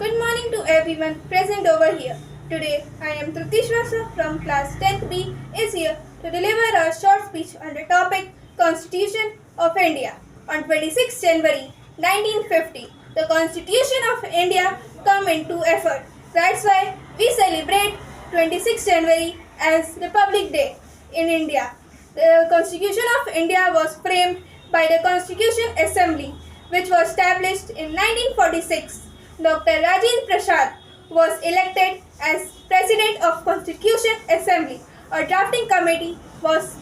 Good morning to everyone present over here. Today I am Trupti Shrestha from class 10th B is here to deliver a short speech on the topic Constitution of India. On 26 January 1950, the Constitution of India come into effect. That's why we celebrate 26 January as Republic Day in India. The Constitution of India was framed by the Constitution Assembly, which was established in 1946. Dr. Rajendra Prasad was elected as President of Constitution Assembly. A drafting committee was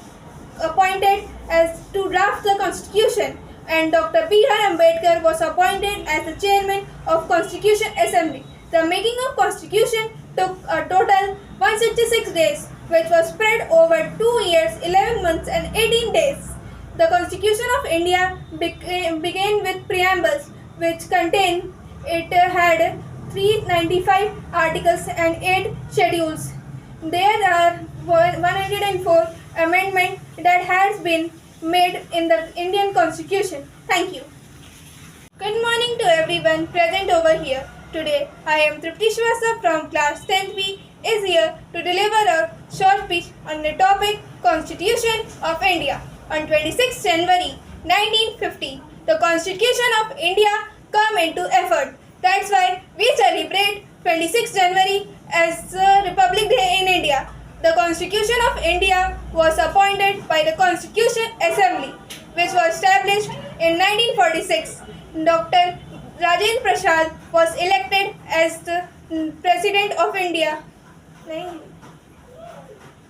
appointed as to draft the Constitution, and Dr. B.R. Ambedkar was appointed as the Chairman of Constitution Assembly. The making of Constitution took a total 166 days, which was spread over 2 years, 11 months and 18 days. The Constitution of India began with preambles, which contained it had 395 articles and 8 schedules. There are 104 amendments that has been made in the Indian Constitution. Thank you. Good morning to everyone present over here. Today I am Trupti Shrestha from class 10th B is here to deliver a short speech on the topic Constitution of India. On 26 January 1950, the Constitution of India come into effort. That's why we celebrate 26 January as Republic Day in India. The Constitution of India was appointed by the Constitution Assembly, which was established in 1946. Dr. Rajendra Prasad was elected as the President of India.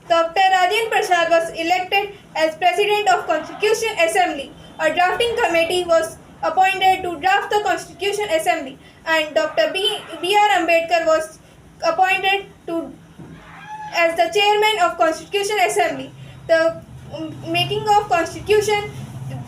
Dr. Rajendra Prasad was elected as President of Constitution Assembly. A drafting committee was appointed to draft the Constitution Assembly, and Dr. B.R. Ambedkar was appointed as the Chairman of Constitution Assembly. The making of Constitution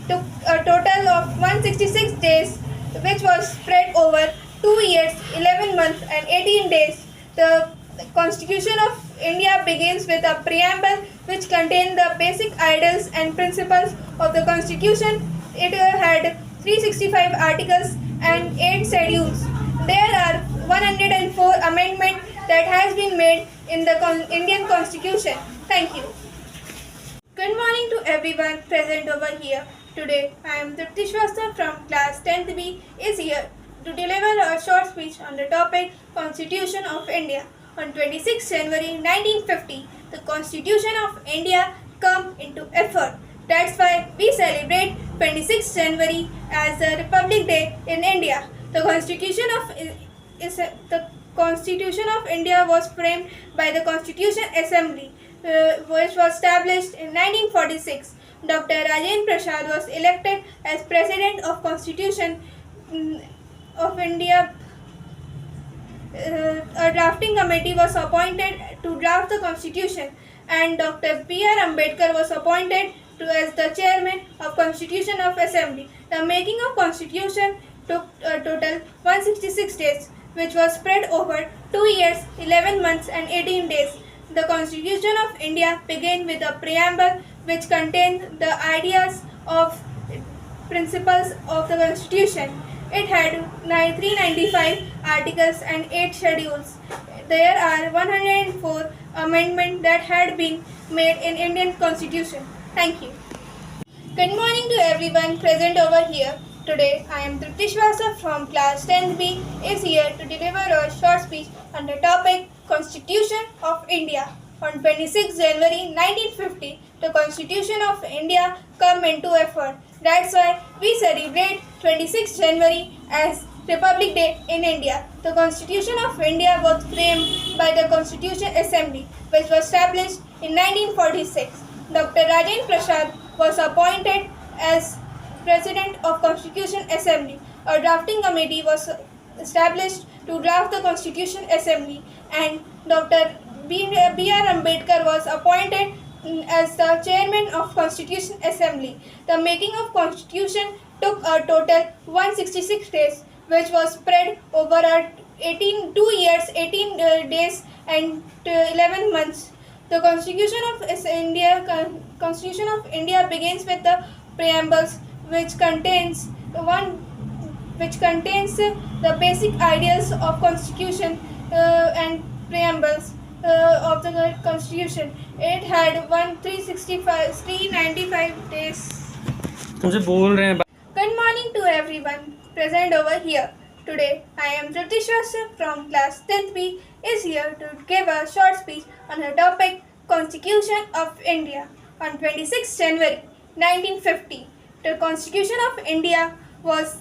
took a total of 166 days, which was spread over 2 years, 11 months and 18 days. The Constitution of India begins with a preamble which contained the basic ideals and principles of the Constitution. It had 365 articles and 8 schedules. There are 104 amendments that has been made in the Indian Constitution. Thank you. Good morning to everyone present over here. Today I am Trupti Shrestha from class 10th B is here to deliver a short speech on the topic Constitution of India. On 26 January 1950, the Constitution of India come into effect. That's why we celebrate 26 January as a Republic Day in India. The Constitution of India was framed by the Constitution Assembly, which was established in 1946. Dr. Rajendra Prasad was elected as President of Constitution of India. A drafting committee was appointed to draft the Constitution, and Dr. B.R. Ambedkar was appointed as the Chairman of Constitution of Assembly. The making of Constitution took a total 166 days, which was spread over 2 years, 11 months and 18 days. The Constitution of India began with a preamble which contained the ideas of principles of the Constitution. It had 395 articles and 8 schedules. There are 104 amendments that had been made in Indian Constitution. Thank you. Good morning to everyone present over here. Today I am Trupti Shrestha from class 10th B is here to deliver a short speech on the topic Constitution of India. On 26 January 1950, the Constitution of India come into effect. That's why we celebrate 26 January as Republic Day in India. The Constitution of India was framed by the Constitution Assembly, which was established in 1946. Dr. Rajendra Prasad was appointed as President of Constitution Assembly. A drafting committee was established to draft the Constitution Assembly, and Dr. B.R. Ambedkar was appointed as the Chairman of Constitution Assembly. The making of Constitution took a total 166 days, which was spread over 2 years, 18 days and 11 months. The Constitution of India begins with the preambles, which contains which contains the basic ideas of constitution and preambles of the constitution. It had 395 days. तुमसे बोल रहे हैं Good morning to everyone present over here. Today I am Tritish Vasa from class 10th B is here to give a short speech on the topic Constitution of India on 26 January 1950. The Constitution of India was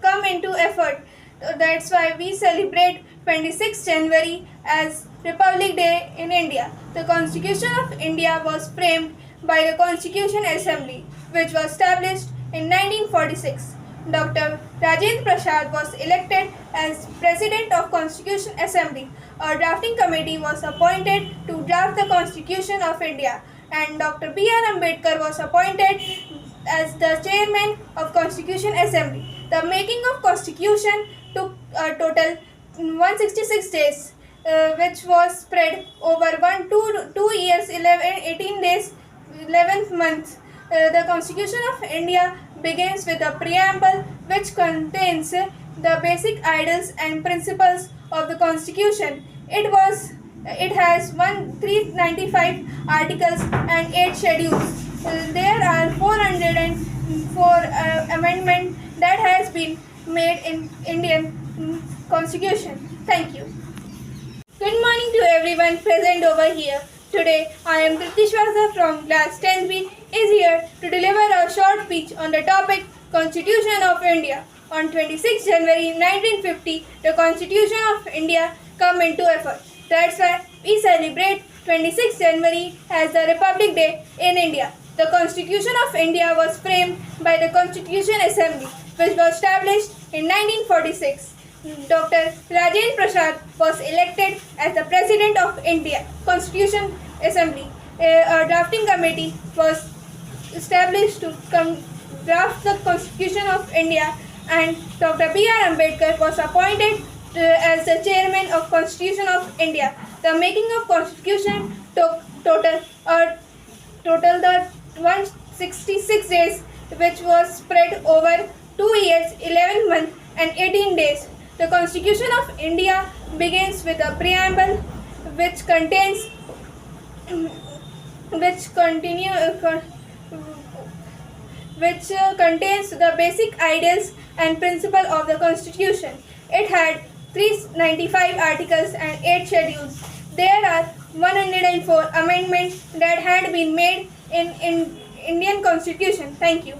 come into effort. That's why we celebrate 26 January as Republic Day in India. The Constitution of India was framed by the Constitution Assembly, which was established in 1946. Dr. Rajendra Prasad was elected as President of Constitution Assembly. A drafting committee was appointed to draft the Constitution of India, and Dr. B.R. Ambedkar was appointed as the Chairman of Constitution Assembly. The making of Constitution took a total 166 days, which was spread over 2 years, 18 days, 11th month. The Constitution of India begins with a preamble which contains the basic ideals and principles of the Constitution. It has 395 articles and 8 schedules. There are 404 amendments that has been made in Indian Constitution. Thank you. Good morning to everyone present over here. Today I am Tritish Vasa from class 10B is here to deliver a short speech on the topic Constitution of India. On 26 January 1950, the Constitution of India come into effort. That's why we celebrate 26 January as the Republic Day in India. The Constitution of India was framed by the Constitution Assembly, which was established in 1946. Dr. Rajendra Prasad was elected as the President of India Constitution Assembly. A drafting committee was established to draft the Constitution of India, and Dr. B.R. Ambedkar was appointed as the Chairman of Constitution of India. The making of Constitution took total the 166 days, which was spread over 2 years, 11 months, and 18 days. The Constitution of India begins with a preamble which contains the basic ideals and principles of the Constitution. It had 395 articles and 8 schedules. There are 104 amendments that had been made in Indian Constitution. Thank you.